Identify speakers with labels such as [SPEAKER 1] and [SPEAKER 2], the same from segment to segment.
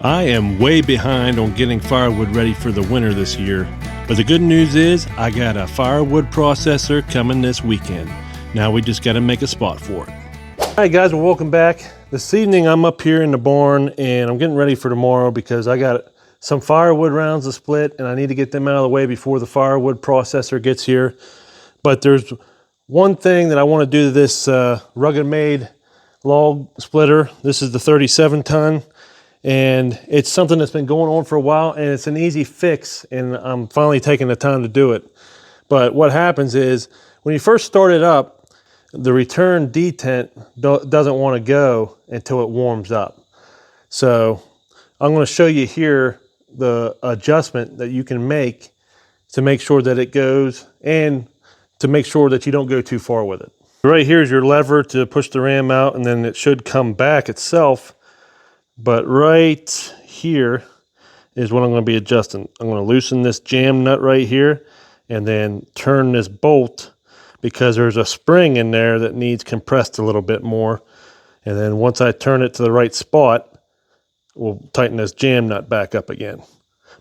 [SPEAKER 1] I am way behind on getting firewood ready for the winter this year, but the good news is I got a firewood processor coming this weekend. Now we just got to make a spot for it. All right guys, well, welcome back. This evening I'm up here in the barn and I'm getting ready for tomorrow because I got some firewood rounds to split and I need to get them out of the way before the firewood processor gets here. But there's one thing that I want to do to this RuggedMade Log Splitter. This is the 37 ton. And it's something that's been going on for a while and it's an easy fix and I'm finally taking the time to do it. But what happens is when you first start it up, the return detent doesn't want to go until it warms up. So I'm going to show you here the adjustment that you can make to make sure that it goes and to make sure that you don't go too far with it. Right here is your lever to push the ram out and then it should come back itself. But right here is what I'm going to be adjusting. I'm going to loosen this jam nut right here and then turn this bolt because there's a spring in there that needs compressed a little bit more. And then once I turn it to the right spot, we'll tighten this jam nut back up again.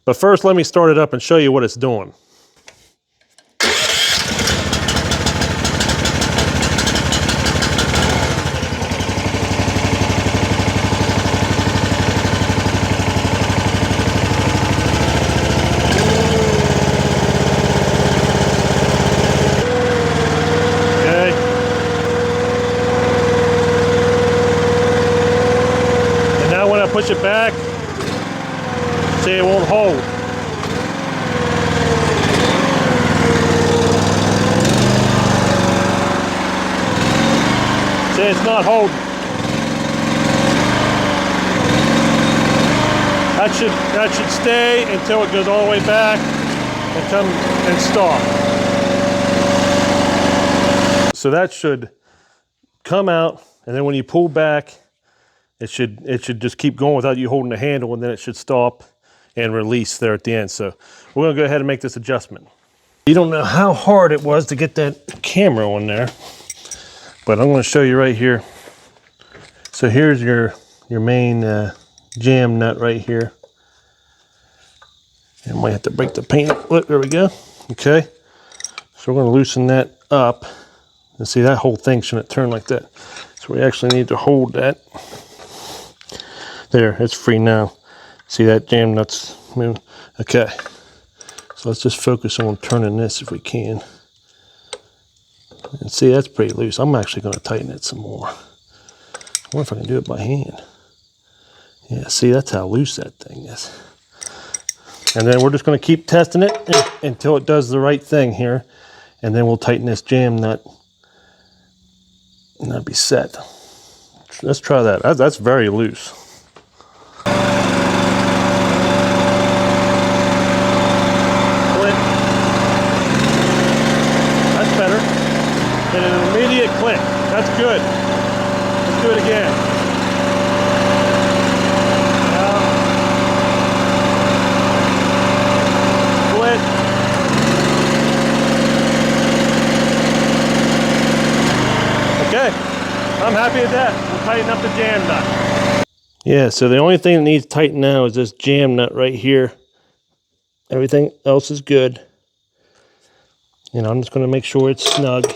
[SPEAKER 1] But first, let me start it up and show you what it's doing. Push it back, see, it won't hold. See, it's not holding. That should stay until it goes all the way back and come and stop. So that should come out, and then when you pull back, it should just keep going without you holding the handle, and then it should stop and release there at the end. So we're gonna go ahead and make this adjustment. You don't know how hard it was to get that camera on there, but I'm gonna show you right here. So here's your main jam nut right here. And I might have to break the paint. Look, there we go. Okay. So we're gonna loosen that up. And see, that whole thing shouldn't turn like that. So we actually need to hold that. There, it's free now. See that jam nut's moving? Okay. So let's just focus on turning this if we can. And see, that's pretty loose. I'm actually going to tighten it some more. I wonder if I can do it by hand. Yeah, see, that's how loose that thing is. And then we're just going to keep testing it until it does the right thing here. And then we'll tighten this jam nut. And that'll be set. Let's try that. That's very loose. And an immediate click. That's good. Let's do it again. Now, split. Okay, I'm happy with that. We'll tighten up the jam nut. Yeah, so the only thing that needs tightened now is this jam nut right here. Everything else is good. You know, I'm just going to make sure it's snug.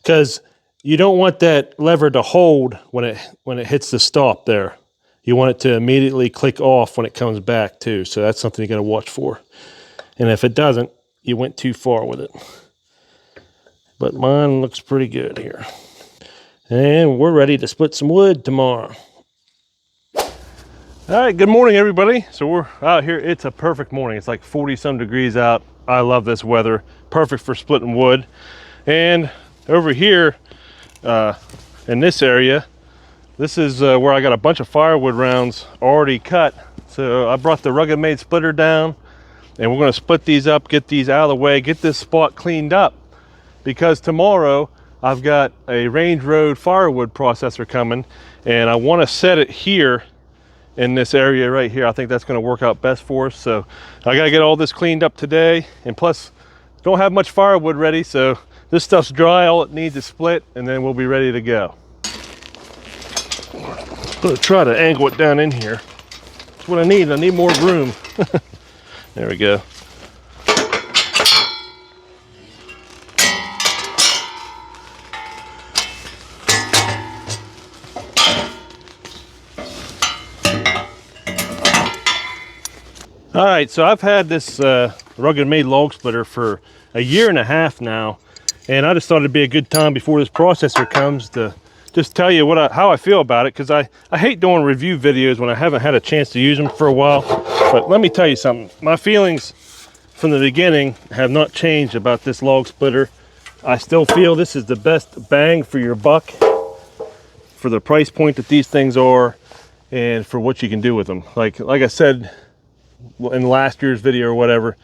[SPEAKER 1] Because you don't want that lever to hold when it hits the stop there. You want it to immediately click off when it comes back too. So that's something you got to watch for. And if it doesn't, you went too far with it. But mine looks pretty good here. And we're ready to split some wood tomorrow. All right, good morning everybody. So we're out here. It's a perfect morning. It's like 40 some degrees out. I love this weather. Perfect for splitting wood. And over here in this area, this is where I got a bunch of firewood rounds already cut. So I brought the RuggedMade splitter down and we're going to split these up, get these out of the way, get this spot cleaned up, because tomorrow I've got a Range Road Firewood Processor coming and I want to set it here in this area right here. I think that's going to work out best for us. So I got to get all this cleaned up today, and plus don't have much firewood ready, so this stuff's dry. All it needs is split, and then we'll be ready to go. I'm gonna try to angle it down in here. That's what I need. I need more room. There we go. All right, so I've had this RuggedMade Log Splitter for a year and a half now, and I just thought it'd be a good time before this processor comes to just tell you how I feel about it, because I hate doing review videos when I haven't had a chance to use them for a while. But let me tell you something. My feelings from the beginning have not changed about this log splitter. I still feel this is the best bang for your buck for the price point that these things are and for what you can do with them. Like I said in last year's video or whatever,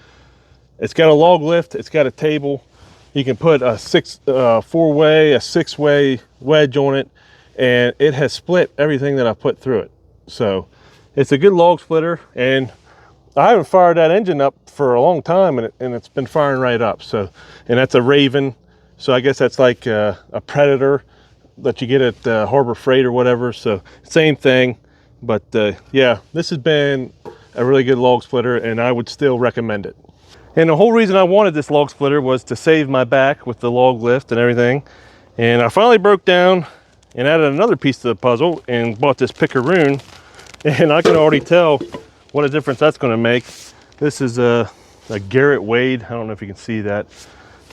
[SPEAKER 1] it's got a log lift, it's got a table, you can put a 4-way, a 6-way wedge on it, and it has split everything that I put through it. So it's a good log splitter, and I haven't fired that engine up for a long time, and it's been firing right up. So, and that's a Raven, so I guess that's like a Predator that you get at Harbor Freight or whatever. So same thing, but yeah, this has been a really good log splitter, and I would still recommend it. And the whole reason I wanted this log splitter was to save my back with the log lift and everything. And I finally broke down and added another piece to the puzzle and bought this Pickaroon, and I can already tell what a difference that's going to make. This is a Garrett Wade. I don't know if you can see that,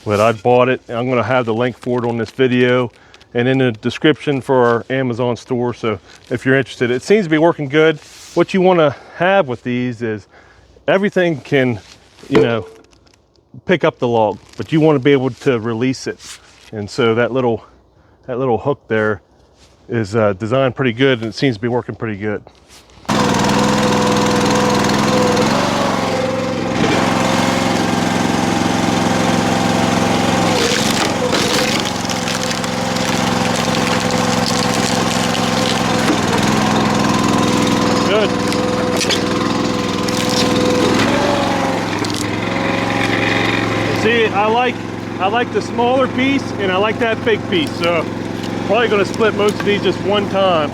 [SPEAKER 1] but I bought it. I'm going to have the link for it on this video and in the description for our Amazon store. So if you're interested, it seems to be working good. What you want to have with these is everything can, you know, pick up the log, but you want to be able to release it. And so that little hook there is designed pretty good, and it seems to be working pretty good. See, I like the smaller piece, and I like that big piece, so probably going to split most of these just one time.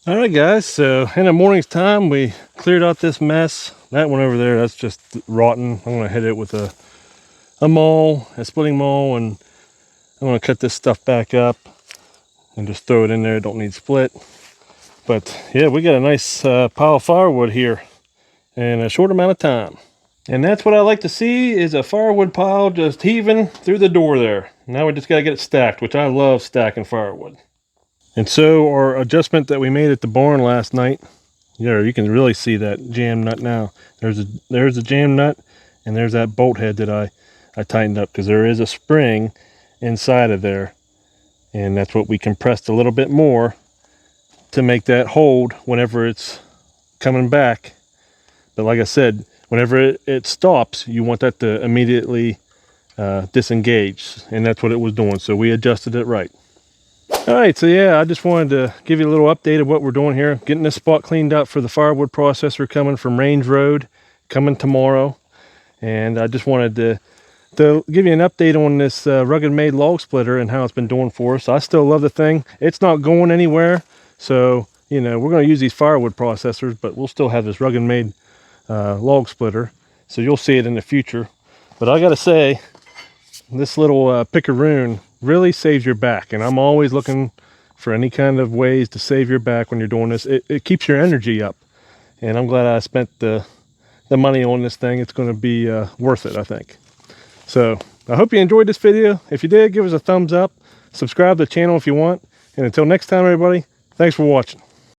[SPEAKER 1] All right, guys, so in the morning's time, we cleared out this mess. That one over there, that's just rotten. I'm gonna hit it with a maul, a splitting maul, and I'm gonna cut this stuff back up and just throw it in there. It don't need split. But yeah, we got a nice pile of firewood here in a short amount of time. And that's what I like to see, is a firewood pile just heaving through the door there. Now we just gotta get it stacked, which I love stacking firewood. And so our adjustment that we made at the barn last night, you can really see that jam nut now. There's a jam nut, and there's that bolt head that I tightened up, because there is a spring inside of there. And that's what we compressed a little bit more to make that hold whenever it's coming back But like I said, whenever it stops, you want that to immediately disengage, and that's what it was doing. So we adjusted it right. All right, so yeah, I just wanted to give you a little update of what we're doing here. Getting this spot cleaned up for the firewood processor coming from Range Road, coming tomorrow. And I just wanted to give you an update on this RuggedMade Log Splitter and how it's been doing for us. I still love the thing. It's not going anywhere. So, you know, we're going to use these firewood processors, but we'll still have this RuggedMade Log Splitter. So you'll see it in the future. But I got to say, this little Pickaroon really saves your back. And I'm always looking for any kind of ways to save your back when you're doing this. It keeps your energy up. And I'm glad I spent the money on this thing. It's going to be worth it, I think. So I hope you enjoyed this video. If you did, give us a thumbs up. Subscribe to the channel if you want. And until next time, everybody, thanks for watching.